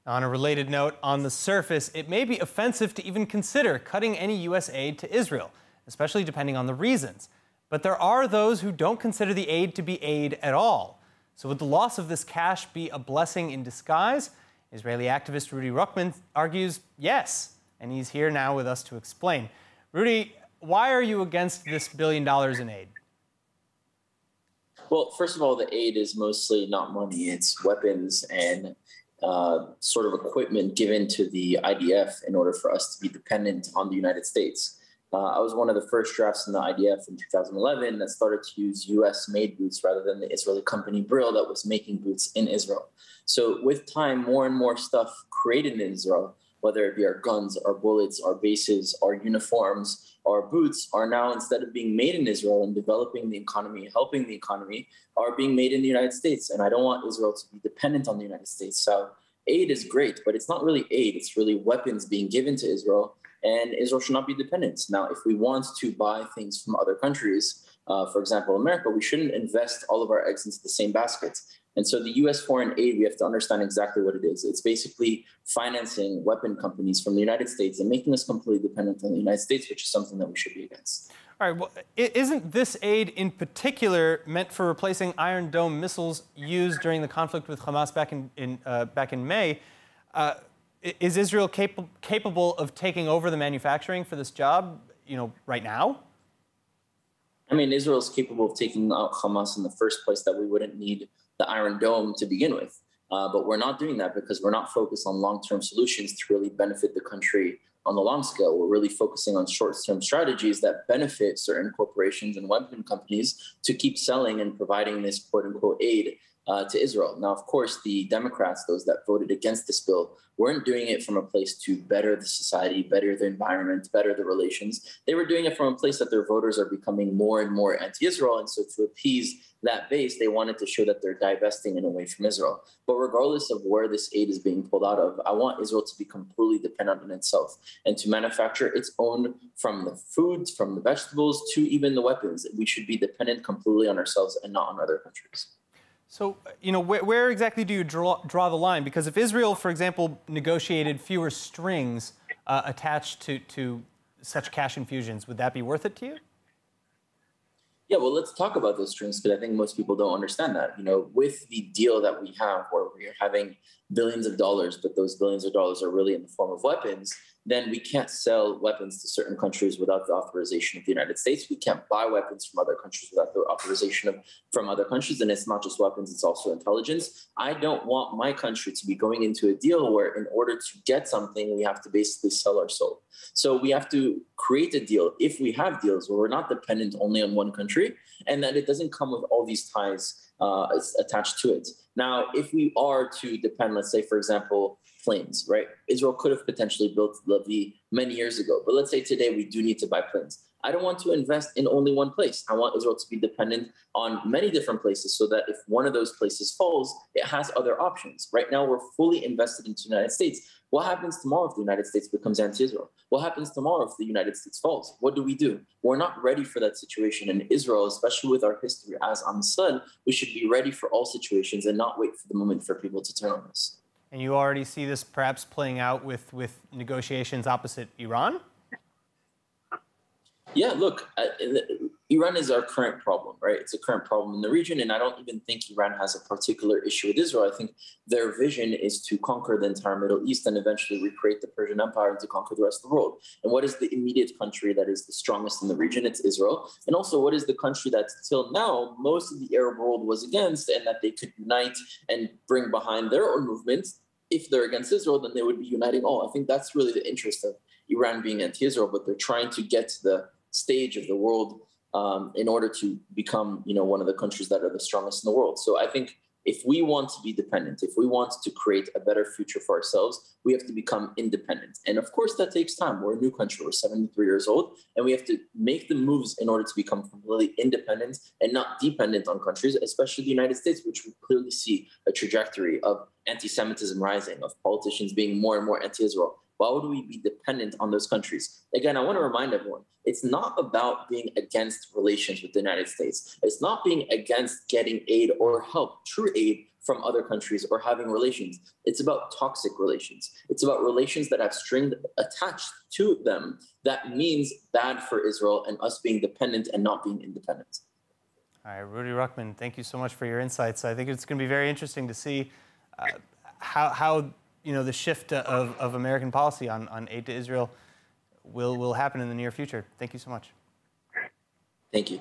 On a related note, on the surface, it may be offensive to even consider cutting any U.S. aid to Israel, especially depending on the reasons. But there are those who don't consider the aid to be aid at all. So would the loss of this cash be a blessing in disguise? Israeli activist Rudy Rochman argues yes, and he's here now with us to explain. Rudy, why are you against this $1 billion in aid? Well, first of all, the aid is mostly not money. It's weapons and sort of equipment given to the IDF in order for us to be dependent on the United States. I was one of the first drafts in the IDF in 2011 that started to use US-made boots rather than the Israeli company Brill that was making boots in Israel. So with time, more and more stuff created in Israel, whether it be our guns, our bullets, our bases, our uniforms, our boots, are now, instead of being made in Israel and developing the economy, helping the economy, are being made in the United States. And I don't want Israel to be dependent on the United States. So aid is great, but it's not really aid. It's really weapons being given to Israel, and Israel should not be dependent. Now, if we want to buy things from other countries, for example, America, we shouldn't invest all of our eggs into the same basket. And so the U.S. foreign aid, we have to understand exactly what it is. It's basically financing weapon companies from the United States and making us completely dependent on the United States, which is something that we should be against. All right, well, isn't this aid in particular meant for replacing Iron Dome missiles used during the conflict with Hamas back in May? Is Israel capable of taking over the manufacturing for this job, right now? I mean, Israel is capable of taking out Hamas in the first place, that we wouldn't need the Iron Dome to begin with. But we're not doing that because we're not focused on long-term solutions to really benefit the country on the long scale. We're really focusing on short-term strategies that benefit certain corporations and weapon companies to keep selling and providing this quote-unquote aid to Israel. Now, of course, the Democrats, those that voted against this bill, weren't doing it from a place to better the society, better the environment, better the relations. They were doing it from a place that their voters are becoming more and more anti-Israel. And so to appease that base, they wanted to show that they're divesting in a way from Israel. But regardless of where this aid is being pulled out of, I want Israel to be completely dependent on itself and to manufacture its own, from the foods, from the vegetables, to even the weapons. We should be dependent completely on ourselves and not on other countries. So, where exactly do you draw the line? Because if Israel, for example, negotiated fewer strings attached to such cash infusions, would that be worth it to you? Yeah, well, let's talk about those strings, because I think most people don't understand that. With the deal that we have, where we're having billions of dollars, but those billions of dollars are really in the form of weapons, then we can't sell weapons to certain countries without the authorization of the United States. We can't buy weapons from other countries without the authorization from other countries. And it's not just weapons, it's also intelligence. I don't want my country to be going into a deal where, in order to get something, we have to basically sell our soul. So we have to create a deal, if we have deals, where we're not dependent only on one country, and that it doesn't come with all these ties attached to it. Now, if we are to depend, let's say, for example, planes, right? Israel could have potentially built Tel Aviv many years ago, but let's say today we do need to buy planes. I don't want to invest in only one place. I want Israel to be dependent on many different places, so that if one of those places falls, it has other options. Right now, we're fully invested into the United States. What happens tomorrow if the United States becomes anti-Israel? What happens tomorrow if the United States falls? What do we do? We're not ready for that situation. And Israel, especially with our history as Am Yisrael, we should be ready for all situations and not wait for the moment for people to turn on us. And you already see this perhaps playing out with negotiations opposite Iran? Yeah, look, Iran is our current problem, right? It's a current problem in the region, and I don't even think Iran has a particular issue with Israel. I think their vision is to conquer the entire Middle East and eventually recreate the Persian Empire and to conquer the rest of the world. And what is the immediate country that is the strongest in the region? It's Israel. And also, what is the country that till now most of the Arab world was against, and that they could unite and bring behind their own movement? If they're against Israel, then they would be uniting all. I think that's really the interest of Iran being anti-Israel, but they're trying to get to the stage of the world in order to become, one of the countries that are the strongest in the world. So I think if we want to be dependent, if we want to create a better future for ourselves, we have to become independent. And of course, that takes time. We're a new country. We're 73 years old, and we have to make the moves in order to become completely independent and not dependent on countries, especially the United States, which we clearly see a trajectory of anti-Semitism rising, of politicians being more and more anti-Israel. Why would we be dependent on those countries? Again, I want to remind everyone, it's not about being against relations with the United States. It's not being against getting aid or help, true aid, from other countries or having relations. It's about toxic relations. It's about relations that have string attached to them. That means bad for Israel and us being dependent and not being independent. All right, Rudy Rochman, thank you so much for your insights. I think it's going to be very interesting to see how the shift of American policy on aid to Israel will happen in the near future. Thank you so much. Thank you.